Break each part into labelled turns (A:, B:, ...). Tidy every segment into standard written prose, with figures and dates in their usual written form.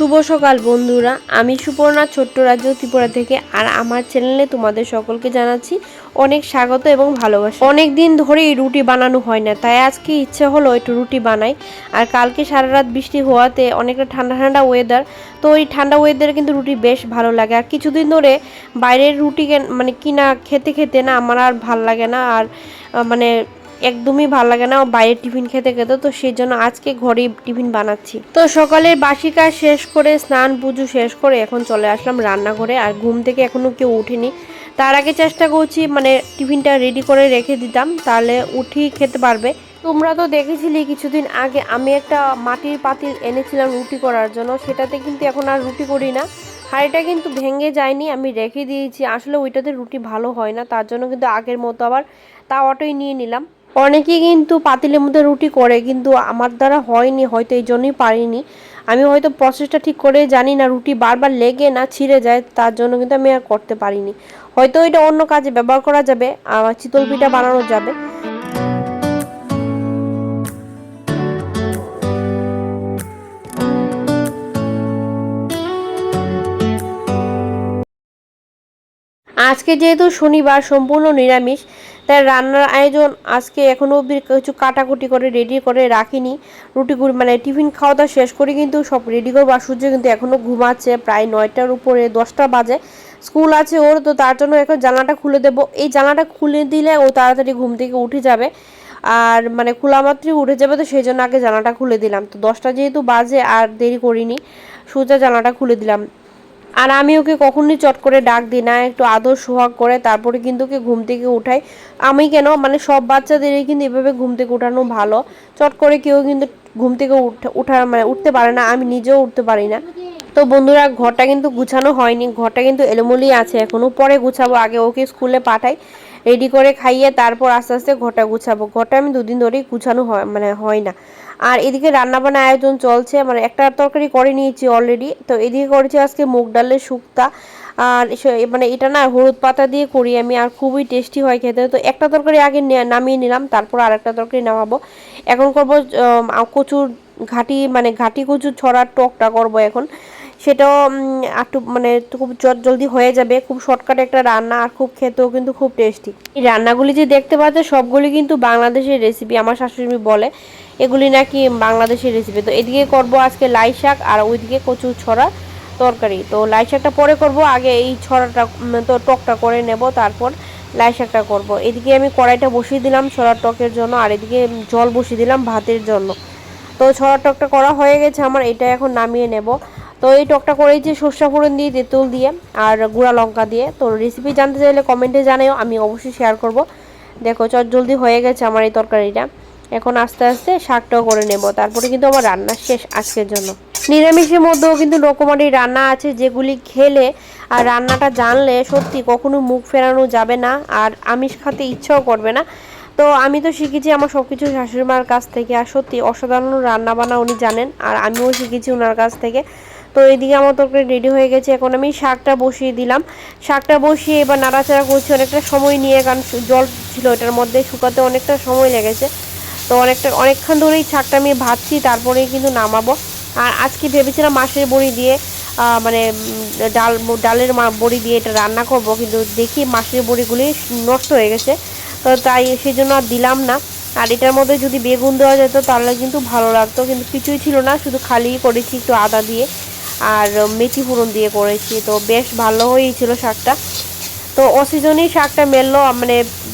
A: শুভ সকাল বন্ধুরা, আমি সুপর্ণা ছোট্ট রাজ্য ত্রিপুরা থেকে। আর আমার চ্যানেলে তোমাদের সকলকে জানাচ্ছি অনেক স্বাগত এবং ভালোবাসা। অনেক দিন ধরেই রুটি বানানো হয় না, তাই আজকে ইচ্ছে হলো একটু রুটি বানাই। আর কালকে সারা রাত বৃষ্টি হওয়াতে অনেকটা ঠান্ডা ঠান্ডা ওয়েদার, তো ওই ঠান্ডা ওয়েদারে কিন্তু রুটি বেশ ভালো লাগে। আর কিছুদিন ধরে বাইরের রুটি কিনা খেতে খেতে না আমার আর ভাল লাগে না, আর মানে একদমই ভালো লাগে না বাইরের টিফিন খেতে খেতে। তো সেই জন্য আজকে ঘরেই টিফিন বানাচ্ছি। তো সকালের বাসি কাজ শেষ করে স্নান পুজো শেষ করে এখন চলে আসলাম রান্নাঘরে। আর ঘুম থেকে এখনো কেউ উঠেনি, তার আগে চেষ্টা করছি টিফিনটা রেডি করে রেখে দিতাম, তাহলে উঠি খেতে পারবে। তোমরা তো দেখেছিলে কিছুদিন আগে আমি একটা মাটির পাতিল এনেছিলাম রুটি করার জন্য, সেটাতে কিন্তু এখন আর রুটি করি না। হাঁড়িটা কিন্তু ভেঙে যায়নি, আমি রেখে দিয়েছি। আসলে ওইটাতে রুটি ভালো হয় না, তার জন্য কিন্তু আগের মতো আবার তাওয়াটাই নিয়ে নিলাম। অনেকেই কিন্তু পাতিলের মধ্যে রুটি করে, কিন্তু আমার দ্বারা হয়নি, হয়তো এই জন্যই পারিনি। আমি হয়তো প্রসেসটা ঠিক করে জানি না, রুটি বারবার লেগে না ছিঁড়ে যায়, তার জন্য কিন্তু আমি আর করতে পারিনি। হয়তো এটা অন্য কাজে ব্যবহার করা যাবে, চিতল পিঠা বানানো যাবে। আজকে যেহেতু শনিবার সম্পূর্ণ নিরামিষ, তাই রান্নার আয়োজন আজকে এখনও অবধি কিছু কাটাকুটি করে রেডি করে রাখিনি। রুটিগুলো টিফিন খাওয়া দাওয়া শেষ করে কিন্তু সব রেডি করবো। আর সূর্য কিন্তু এখনও ঘুমাচ্ছে, প্রায় 9টার উপরে 10টা বাজে, স্কুল আছে ওর। তো তার জন্য এখন জানলাটা খুলে দেবো। এই জানলাটা খুলে দিলে ও তাড়াতাড়ি ঘুম থেকে উঠে যাবে, আর খোলা মাত্রই উঠে যাবে। তো সেই জন্য আগে জানলাটা খুলে দিলাম। তো 10টা যেহেতু বাজে আর দেরি করিনি, সোজা জানলাটা খুলে দিলাম। আর আমি ওকে কখনোই চট করে ডাক দিই না, একটু আদর সোহাগ করে তারপরে কিন্তু ওকে ঘুম থেকে উঠাই। আমি কেন সব বাচ্চাদেরই কিন্তু এভাবে ঘুম থেকে উঠানো ভালো। চট করে কেউ কিন্তু ঘুম থেকে উঠতে পারে না, আমি নিজেও উঠতে পারি না। তো বন্ধুরা, ঘরটা কিন্তু গুছানো হয়নি, ঘরটা কিন্তু এলোমেলোই আছে এখনো, পরে গুছাবো। আগে ওকে স্কুলে পাঠাই, রেডি করে খাইয়ে তারপর আস্তে আস্তে ঘরটা গুছাবো। ঘরটা আমি দুদিন ধরেই গুছানো হয় না। আর এদিকে রান্নাবান্না আয়োজন চলছে, একটা তরকারি করে নিয়েছি অলরেডি। তো এদিকে করেছি আজকে মুগ ডালের শুক্তা। আর এটা না হলুদ পাতা দিয়ে করি আমি, আর খুবই টেস্টি হয় খেতে। তো একটা তরকারি আগে নামিয়ে নিলাম, তারপর আরেকটা তরকারি নামাবো। এখন করবো কচুর ঘাটি ঘাটি কচুর ছড়ার টকটা করবো এখন। সেটাও একটু খুব জলদি হয়ে যাবে, খুব শর্টকাট একটা রান্না, আর খুব খেতেও কিন্তু খুব টেস্টি। এই রান্নাগুলি যে দেখতে পাচ্ছে সবগুলি কিন্তু বাংলাদেশের রেসিপি, আমার শাশুড়ি বলে এগুলি নাকি বাংলাদেশের রেসিপি। তো এদিকে করব আজকে লাই শাক, আর ওইদিকে কচু ছড়া তরকারি। তো লাই শাকটা পরে করব, আগে এই ছড়াটা তো টকটা করে নেব, তারপর লাই শাকটা করব। এদিকে আমি কড়াইটা বসিয়ে দিলাম ছড়ার টকের জন্য, আর এদিকে জল বসিয়ে দিলাম ভাতের জন্য। তো ছড়ার টকটা করা হয়ে গেছে আমার, এটা এখন নামিয়ে নেব। তো এই টকটা করেছি সর্ষে ফোড়ন দিয়ে, তেঁতুল দিয়ে, আর গুঁড়া লঙ্কা দিয়ে। তো রেসিপি জানতে চাইলে কমেন্টে জানাও, আমি অবশ্যই শেয়ার করব। দেখো জলদি হয়ে গেছে আমার এই তরকারিটা। এখন আস্তে আস্তে শাকটাও করে নেব, তারপরে কিন্তু আমার রান্না শেষ আজকের জন্য। নিরামিষের মধ্যেও কিন্তু রকমারি রান্না আছে, যেগুলি খেলে আর রান্নাটা জানলে সত্যি কখনো মুখ ফেরানো যাবে না, আর আমিষ খেতে ইচ্ছাও করবে না। তো আমি তো শিখেছি আমার সব কিছু শাশুড়িমার কাছ থেকে, আর সত্যি অসাধারণ রান্না বান্না উনি জানেন, আর আমিও শিখেছি ওনার কাছ থেকে। তো এইদিকে আমার তরকারি রেডি হয়ে গেছে, এখন আমি শাকটা বসিয়ে দিলাম। শাকটা বসিয়ে এবার নাড়াচাড়া করছি অনেকটা সময় নিয়ে, কারণ জল ছিল এটার মধ্যে, শুকাতে অনেকটা সময় লেগেছে। তো অনেকক্ষণ ধরেই শাকটা আমি ভাজছি, তারপরেই কিন্তু নামাবো। আর আজকে ভেবেছিলাম মাছের বড়ি দিয়ে ডালের বড়ি দিয়ে এটা রান্না করব, কিন্তু দেখি মাছের বড়িগুলি নষ্ট হয়ে গেছে, তো তাই সেই জন্য আর দিলাম না। আর এটার মধ্যে যদি বেগুন দেওয়া যেত তাহলে কিন্তু ভালো লাগতো, কিন্তু কিছুই ছিল না, শুধু খালি করেছি একটু আদা দিয়ে আর মেথি ফোড়ন দিয়ে করেছি। তো বেশ ভালো হয়েছিল শাকটা। তো অসিজনেই শাকটা মেললো,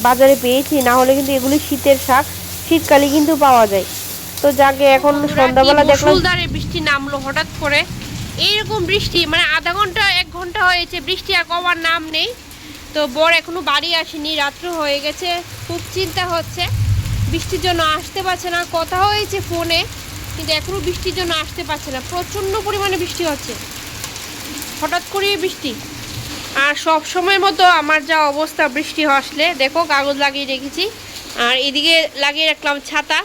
A: বাজারে পেয়েছি, না হলে কিন্তু এগুলি শীতের শাক, শীতকালে কিন্তু পাওয়া যায়। তো যাকে এখন সন্ধ্যাবেলা দেখলাম বৃষ্টি নামলো হঠাৎ করে। এইরকম বৃষ্টি আধা ঘন্টা 1 ঘন্টা হয়েছে, বৃষ্টি আর কমার নাম নেই। তো বর এখনো বাড়ি আসেনি, রাত্র হয়ে গেছে, খুব চিন্তা হচ্ছে, বৃষ্টির জন্য আসতে পারছে না। কথা হয়েছে ফোনে, কিন্তু এখনো বৃষ্টির জন্য আসতে পারছে না। প্রচণ্ড পরিমাণে বৃষ্টি হচ্ছে, হঠাৎ করে বৃষ্টি। আর সব সময়ের মতো আমার যা অবস্থা বৃষ্টি আসলে, দেখো কাগজ লাগিয়ে রেখেছি, আর এদিকে লাগিয়ে রাখলাম ছাতা,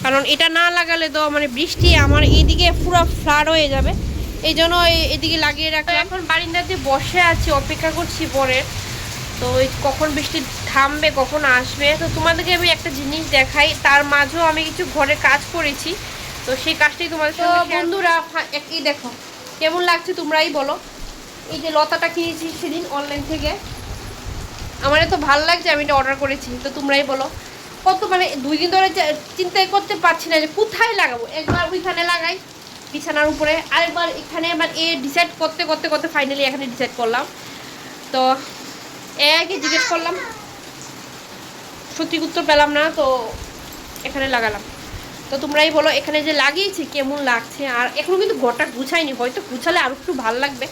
A: কারণ এটা না লাগালে তো বৃষ্টি আমার এইদিকে পুরো ফ্লাড হয়ে যাবে, এই জন্য এদিকে লাগিয়ে রাখলাম। এখন বারিন্দাতে বসে আছি, অপেক্ষা করছি পরের। তো কখন বৃষ্টি থামবে, কখন আসবে। তো তোমাদেরকে আমি একটা জিনিস দেখাই, তার মাঝেও আমি কিছু ঘরে কাজ করেছি, তো সেই কাজটাই তোমাদের সঙ্গে বন্ধুরা এই দেখো কেমন লাগছে তোমরাই বলো। এই যে লতাটা কিনেছি সেদিন অনলাইন থেকে, আমার এত ভালো লাগছে আমি এটা অর্ডার করেছি। তো তোমরাই বলো কত, মানে 2 দিন ধরে চিন্তা করতে পারছি না যে কোথায় লাগাবো। একবার ওইখানে লাগাই বিছানার উপরে, আরেকবার এখানে, আবার ডিসাইড করতে করতে করতে ফাইনালি এখানে ডিসাইড করলাম। তো একে জিজ্ঞেস করলাম, সঠিক উত্তর পেলাম না, তো এখানে লাগালাম। তো তোমরাই বলো এখানে যে লাগিয়েছি কেমন লাগছে। আর এখনও কিন্তু ঘরটা গুছাইনি, হয়তো গুছালে আরও একটু ভালো লাগবে।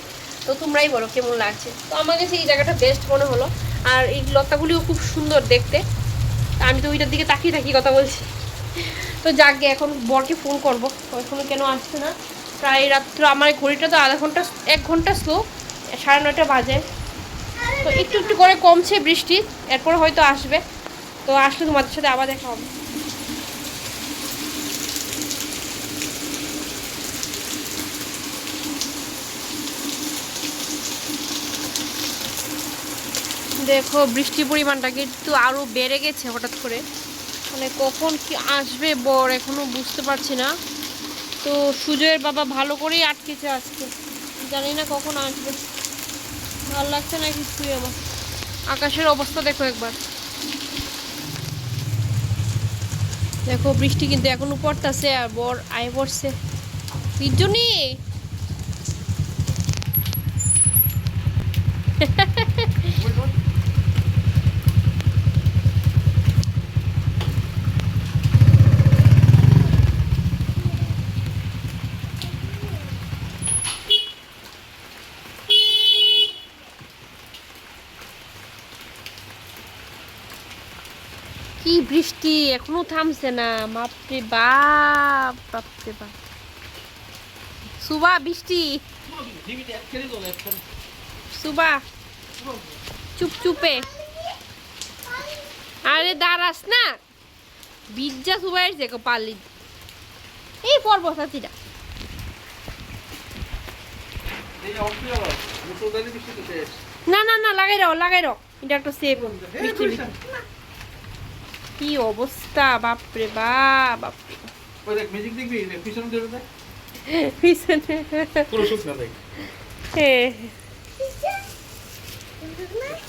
A: তো তোমরাই বলো কেমন লাগছে। তো আমার কাছে এই জায়গাটা বেস্ট মনে হলো। আর এই লতাগুলিও খুব সুন্দর দেখতে। আমি তো ওইটার দিকে তাকিয়ে থাকি কথা বলছি। তো যাকে এখন বরকে ফোন করবো, এখনো কেন আসছে না। প্রায় রাত্র আমার ঘড়িটা তো 1 ঘন্টা স্লো, 9:30 বাজে। তো একটু একটু করে কমছে বৃষ্টি, এরপর হয়তো আসবে। তো আসলে তোমাদের সাথে আবার দেখা হবে। দেখো বৃষ্টির পরিমাণটা কিন্তু আরও বেড়ে গেছে হঠাৎ করে, মানে কখন কি আসবে বর এখনো বুঝতে পারছি না। তো সুজয়ের বাবা ভালো করেই আটকেছে আজকে, জানি না কখন আসবে। ভালো লাগছে না কিছুই আমার। আকাশের অবস্থা দেখো একবার, দেখো বৃষ্টি কিন্তু এখনো পড়তেছে আর বর আয় পড়ছে। তিনজনই কি বৃষ্টি এখনো থামছে না, বাপরে বাপ বাপরে বাপ। সুবা বৃষ্টি, সুবা চুপ চুপে, আরে দাঁড়াস না, বিজ্জা সুবাইয়ের যে পারলি এই পর্ব সাথীরা। না না না লাগাই রাও লাগাই রাও, এটা একটা সেভ। কি অবস্থা বাপরে বাপ বাপরে।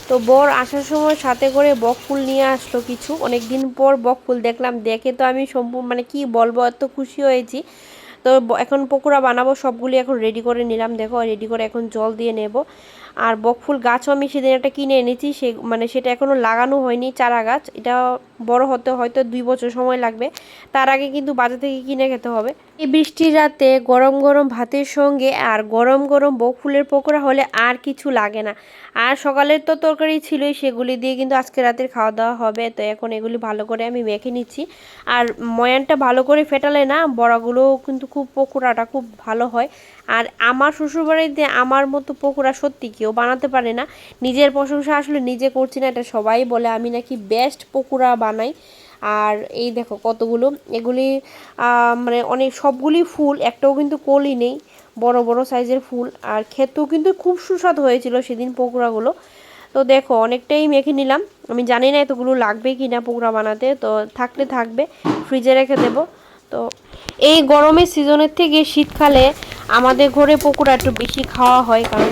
A: তো বর আসার সময় সাথে করে বকফুল নিয়ে আসলো কিছু, অনেকদিন পর বকফুল দেখলাম, দেখে তো আমি সম্পূর্ণ মানে কি বলবো এত খুশি হয়েছি। তো এখন পকোড়া বানাবো, সবগুলি এখন রেডি করে নিলাম। দেখো রেডি করে এখন জল দিয়ে নেব। আর বকফুল গাছও আমি সেদিন একটা কিনে এনেছি, সে মানে সেটা এখনও লাগানো হয়নি, চারা গাছ। এটা বড় হতে হয়তো 2 বছর সময় লাগবে, তার আগে কিন্তু বাজার থেকে কিনে খেতে হবে। এই বৃষ্টির রাতে গরম গরম ভাতের সঙ্গে আর গরম গরম বকফুলের পকোড়া হলে আর কিছু লাগে না। আর সকালের তো তরকারি ছিলই, সেগুলি দিয়ে কিন্তু আজকে রাতের খাওয়া দাওয়া হবে। তো এখন এগুলি ভালো করে আমি মেখে নিচ্ছি। আর ময়ানটা ভালো করে ফেটালে না বড়াগুলোও কিন্তু খুব পকোড়াটা খুব ভালো হয়। আর আমার শ্বশুরবাড়িতে আমার মতো পকোড়া সত্যি কেউ বানাতে পারে না। নিজের প্রশংসা আসলে নিজে করছি না, এটা সবাই বলে আমি নাকি বেস্ট পকোড়া বানাই। আর এই দেখো কতগুলো, এগুলি মানে অনেক সবগুলি ফুল, একটাও কিন্তু কলি নেই, বড় বড় সাইজের ফুল। আর খেতেও কিন্তু খুব সুস্বাদু হয়েছিল সেদিন পকোড়াগুলো। তো দেখো অনেকটাই মেখে নিলাম, আমি জানি না এতগুলো লাগবে কি না পকোড়া বানাতে, তো থাকলে থাকবে, ফ্রিজে রেখে দেবো। তো এই গরমের সিজনের থেকে শীতকালে আমাদের ঘরে পকোড়া একটু বেশি খাওয়া হয়, কারণ